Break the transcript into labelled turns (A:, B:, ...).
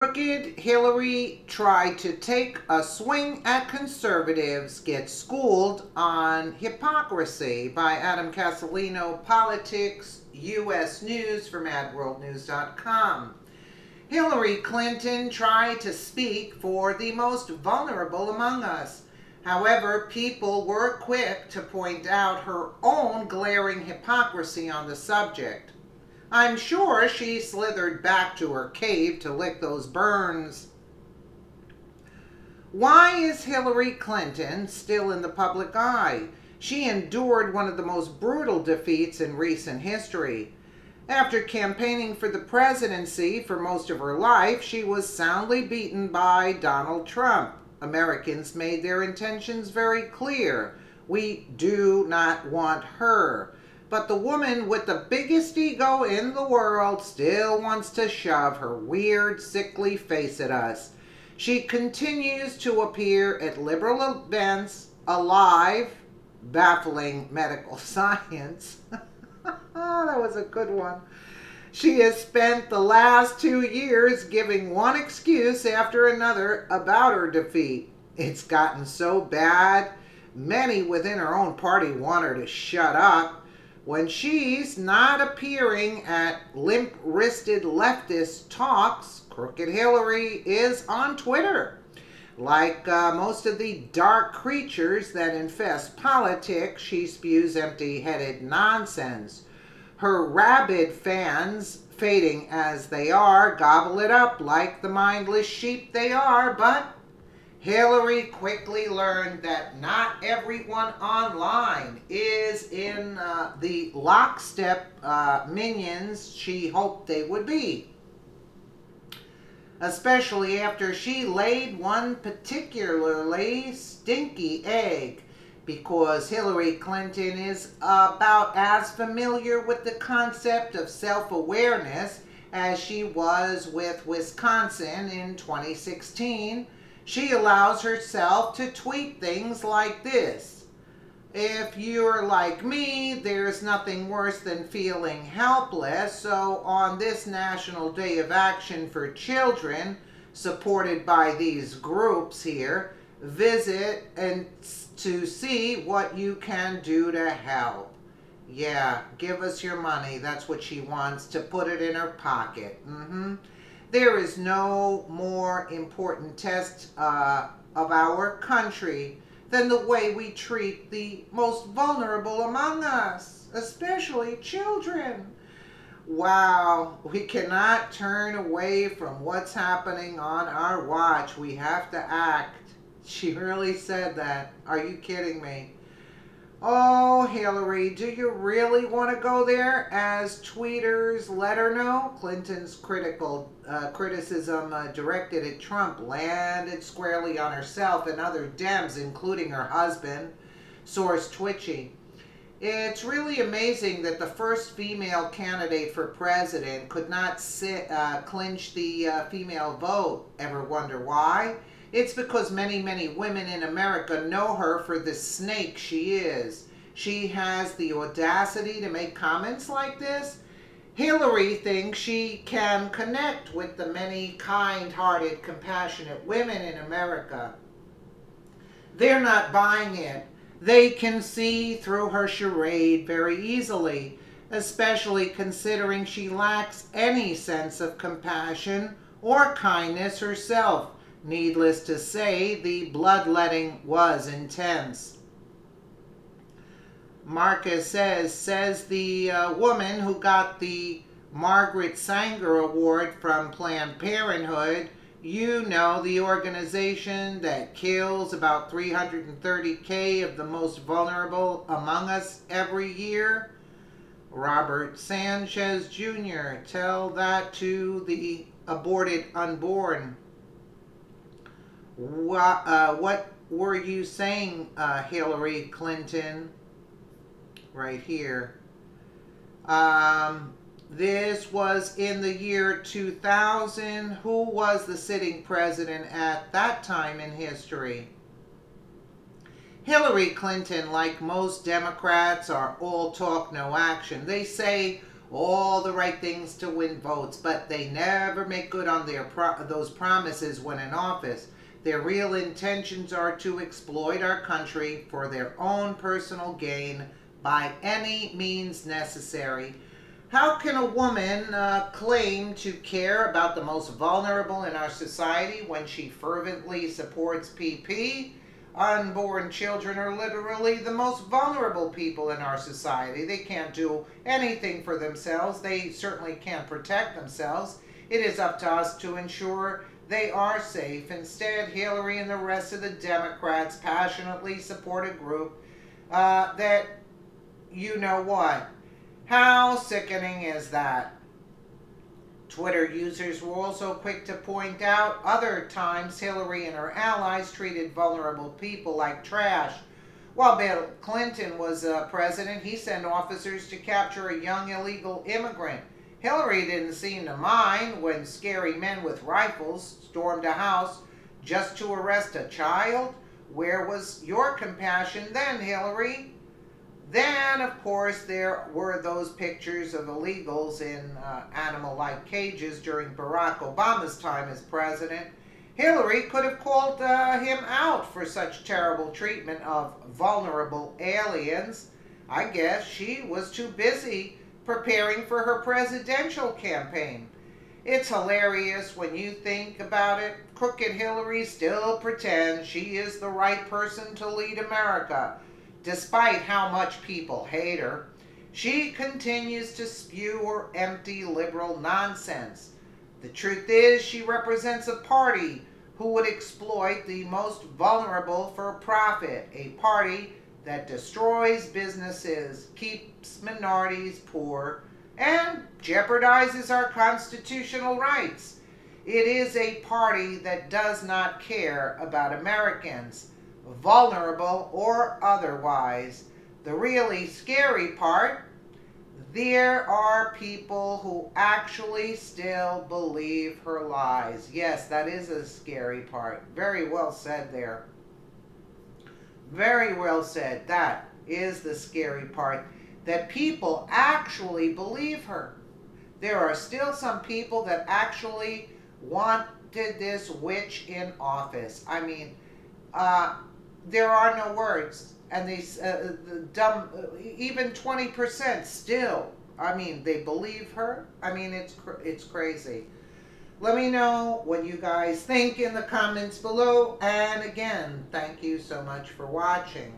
A: Crooked Hillary tried to take a swing at conservatives, gets schooled on hypocrisy by Adam Castellino, Politics, U.S. News from AdWorldNews.com. Hillary Clinton tried to speak for the most vulnerable among us. However, people were quick to point out her own glaring hypocrisy on the subject. I'm sure she slithered back to her cave to lick those burns. Why is Hillary Clinton still in the public eye? She endured one of the most brutal defeats in recent history. After campaigning for the presidency for most of her life, she was soundly beaten by Donald Trump. Americans made their intentions very clear. We do not want her. But the woman with the biggest ego in the world still wants to shove her weird, sickly face at us. She continues to appear at liberal events, alive, baffling medical science. That was a good one. She has spent the last 2 years giving one excuse after another about her defeat. It's gotten so bad, many within her own party want her to shut up. When she's not appearing at limp-wristed leftist talks, Crooked Hillary is on Twitter. Like most of the dark creatures that infest politics, she spews empty-headed nonsense. Her rabid fans, fading as they are, gobble it up like the mindless sheep they are, but Hillary quickly learned that not everyone online is in the lockstep minions she hoped they would be. Especially after she laid one particularly stinky egg, because Hillary Clinton is about as familiar with the concept of self-awareness as she was with Wisconsin in 2016. She allows herself to tweet things like this: if you're like me, there's nothing worse than feeling helpless. So on this National Day of Action for Children, supported by these groups here, visit and to see what you can do to help. Yeah, give us your money. That's what she wants, to put it in her pocket. There is no more important test of our country than the way we treat the most vulnerable among us, especially children. Wow, we cannot turn away from what's happening on our watch. We have to act. She really said that. Are you kidding me? Oh, Hillary, do you really want to go there? As tweeters let her know, Clinton's criticism directed at Trump landed squarely on herself and other Dems, including her husband. Source Twitchy. It's really amazing that the first female candidate for president could not clinch the female vote. Ever wonder why? It's because many, many women in America know her for the snake she is. She has the audacity to make comments like this. Hillary thinks she can connect with the many kind-hearted, compassionate women in America. They're not buying it. They can see through her charade very easily, especially considering she lacks any sense of compassion or kindness herself. Needless to say, the bloodletting was intense. Marcus says the woman who got the Margaret Sanger Award from Planned Parenthood, you know, the organization that kills about 330,000 of the most vulnerable among us every year. Robert Sanchez Jr., tell that to the aborted unborn. What were you saying, Hillary Clinton? Right here. This was in the year 2000. Who was the sitting president at that time in history? Hillary Clinton, like most Democrats, are all talk, no action. They say all the right things to win votes, but they never make good on those promises when in office. Their real intentions are to exploit our country for their own personal gain by any means necessary. How can a woman claim to care about the most vulnerable in our society when she fervently supports PP? Unborn children are literally the most vulnerable people in our society. They can't do anything for themselves. They certainly can't protect themselves. It is up to us to ensure they are safe. Instead, Hillary and the rest of the Democrats passionately support a group that, you know what? How sickening is that? Twitter users were also quick to point out other times Hillary and her allies treated vulnerable people like trash. While Bill Clinton was president, he sent officers to capture a young illegal immigrant. Hillary didn't seem to mind when scary men with rifles stormed a house just to arrest a child. Where was your compassion then, Hillary? Then, of course, there were those pictures of illegals in animal-like cages during Barack Obama's time as president. Hillary could have called him out for such terrible treatment of vulnerable aliens. I guess she was too busy preparing for her presidential campaign. It's hilarious when you think about it. Crooked Hillary still pretends she is the right person to lead America. Despite how much people hate her, she continues to spew her empty liberal nonsense. The truth is, she represents a party who would exploit the most vulnerable for profit, a party that destroys businesses, keeps minorities poor, and jeopardizes our constitutional rights. It is a party that does not care about Americans, vulnerable or otherwise. The really scary part, there are people who actually still believe her lies. Yes, that is a scary part. Very well said there. Very well said. That is the scary part, that people actually believe her. There are still some people that actually wanted this witch in office. I mean, there are no words, and they the dumb even 20% still. I mean, they believe her. I mean, it's crazy. Let me know what you guys think in the comments below, and again, thank you so much for watching.